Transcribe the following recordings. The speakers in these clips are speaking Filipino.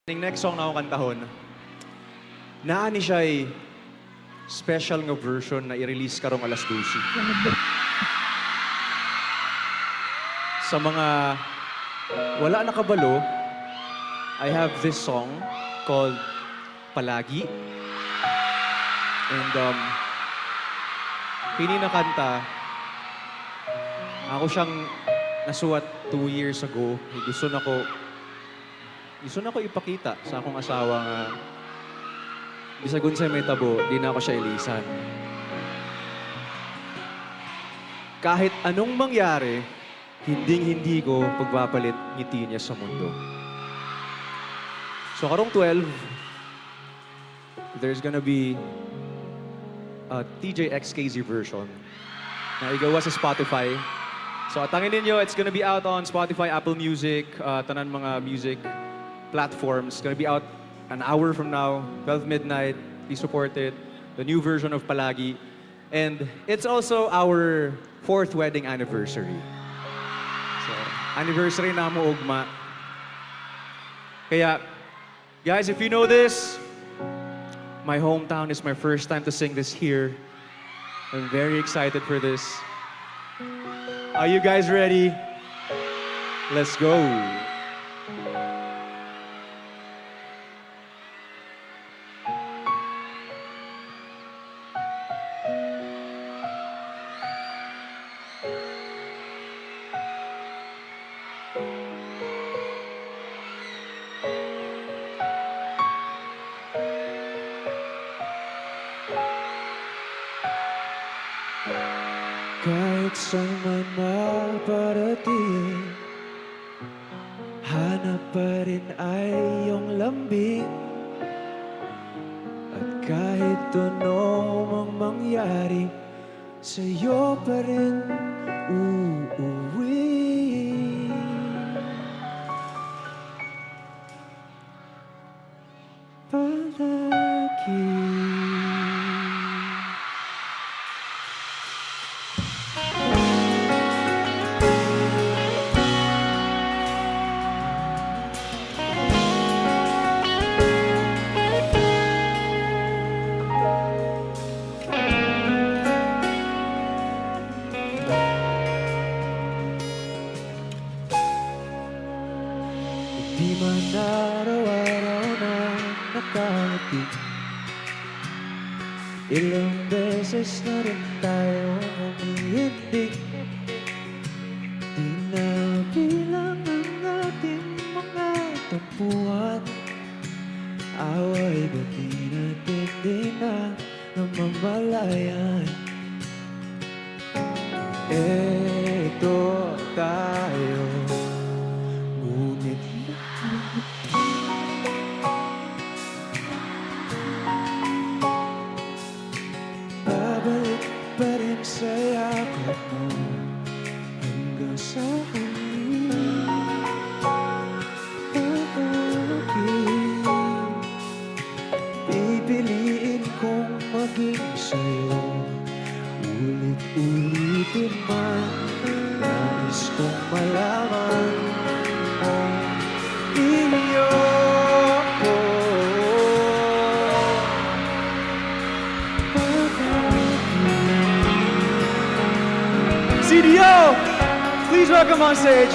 Ning next song na akong kantahon, naani siya ay special nga version na i-release karong alas 12. Sa mga wala nakabalo, I have this song called Palagi. And pini na kanta, ako siyang nasuwat 2 years ago. Gusto na ko ipakita sa akong asawa nga bisagun sa may tabo, di na ako siya ilisan. Kahit anong mangyari, hinding-hindi ko pagpapalit ngiti niya sa mundo. So karong 12, there's gonna be a TJ XKZ version na igawa sa Spotify. So atangin ninyo, it's gonna be out on Spotify, Apple Music, tanan mga music platforms. Gonna be out an hour from now, 12 midnight. Please support it. The new version of Palagi. And it's also our 4th wedding anniversary. So, anniversary na mo ugma. Kaya, guys, if you know this, my hometown is my first time to sing this here. I'm very excited for this. Are you guys ready? Let's go. Kahit saan man maparating, hanap pa rin ay iyong lambing. At kahit ano mang mangyari, sa'yo pa rin uuwi. Palagi. Di man araw-araw na nakarating, ilang beses na rin tayo umiibig. Di na bilang ang ating mga tampuhan, away ba't di natin di na namamalayan? Eto tayo, ngunit babalik pa rin sa yakap mo hanggang sa huli. Palagi pipiliin kong maging sa'yo, ulit-ulitin man. Nais kong malaman ang iyo ko. CDO, please welcome on stage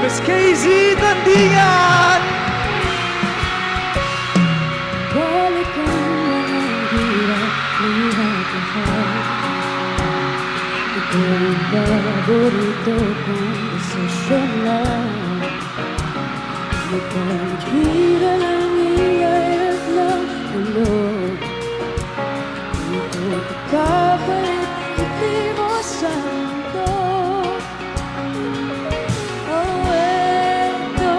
Miss KZ Tandingan! Balikan ang hirap, lihat-lihat. Ikaw ang paborito kong desisyon lang. Magpaghira ng ingay at ng ulo. Ito pagkapalit, hindi mo sa mundo. Oh, eto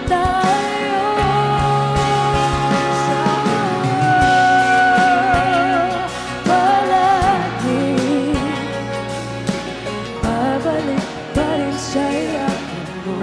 tayo. Palagi babalik pa rin sa yakap mo.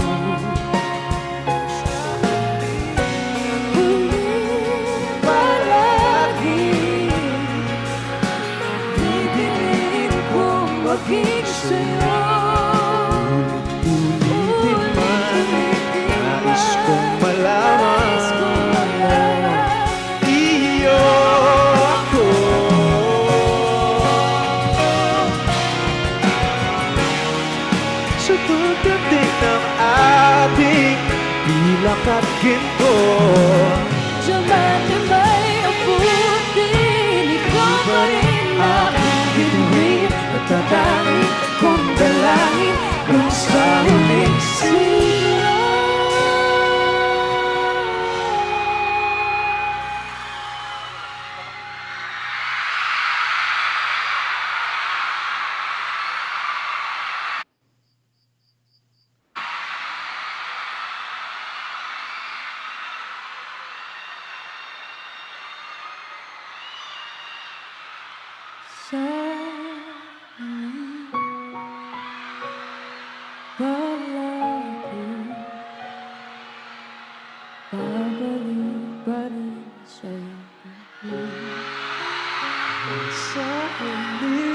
sa huli.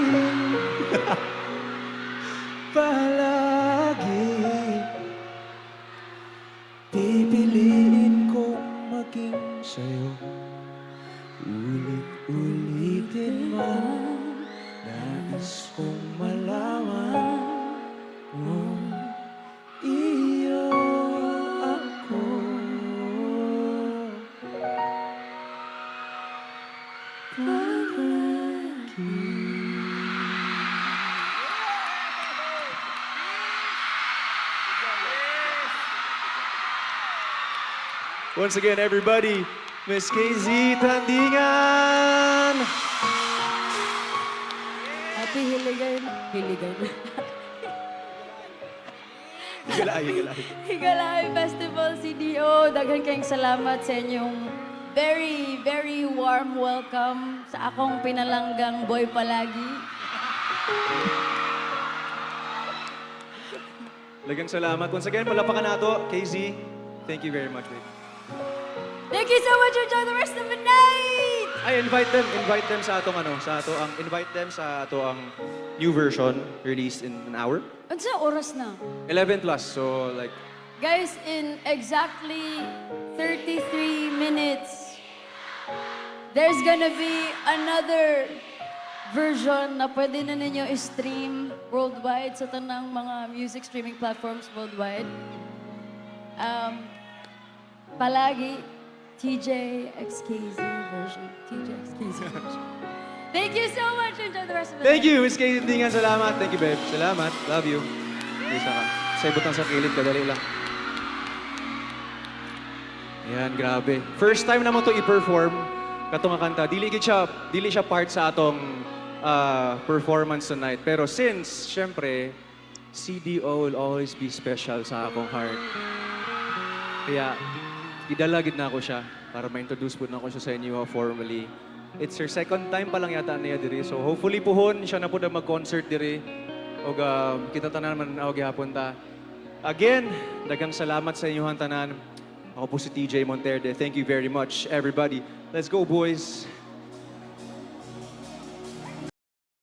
Palagi pipiliin kong maging sa'yo. Ulit-ulitin man, nais kong malaman mo, iyo ako. Once again, everybody, Miss KZ Tandingan! Happy Hiligan. Hiligan. Higalay, higalay. Higalay Festival CDO. Daghan kayong salamat sa inyong very, very warm welcome sa akong pinalanggang boy palagi. Lagang salamat. Once again, palapakan nato, KZ. Thank you very much, babe. Thank you so much. Enjoy the rest of the night! Ay, invite them sa atong invite them sa ato ang new version released in an hour. Ano sa oras na? 11 plus, so like, Guys, in exactly 33 minutes, there's gonna be another version na pwede na ninyo i-stream worldwide sa tanang mga music streaming platforms worldwide. Palagi, TJ XKZ version. TJ XKZ version. Thank you so much. Enjoy the rest of the thank night. you, Miss KZ Tandingan. Salamat. Thank you, babe. Salamat. Love you. Isa ka. Sa ibutang sa kilid, kadali lang. Ayan, grabe. First time naman to i-perform katong nga kanta. Dili siya part sa atong performance tonight. Pero since, syempre, CDO will always be special sa akong heart. Kaya, idalagid na ako siya para ma-introduce po na ako siya sa inyo formally. It's her second time pa lang yata niya diri. So hopefully puhon siya na po na mag-concert diri. O kita tanan man ako gihapon ta. Again, daghang salamat sa inyong tanan. Ako po si TJ Monterde. Thank you very much, everybody. Let's go, boys.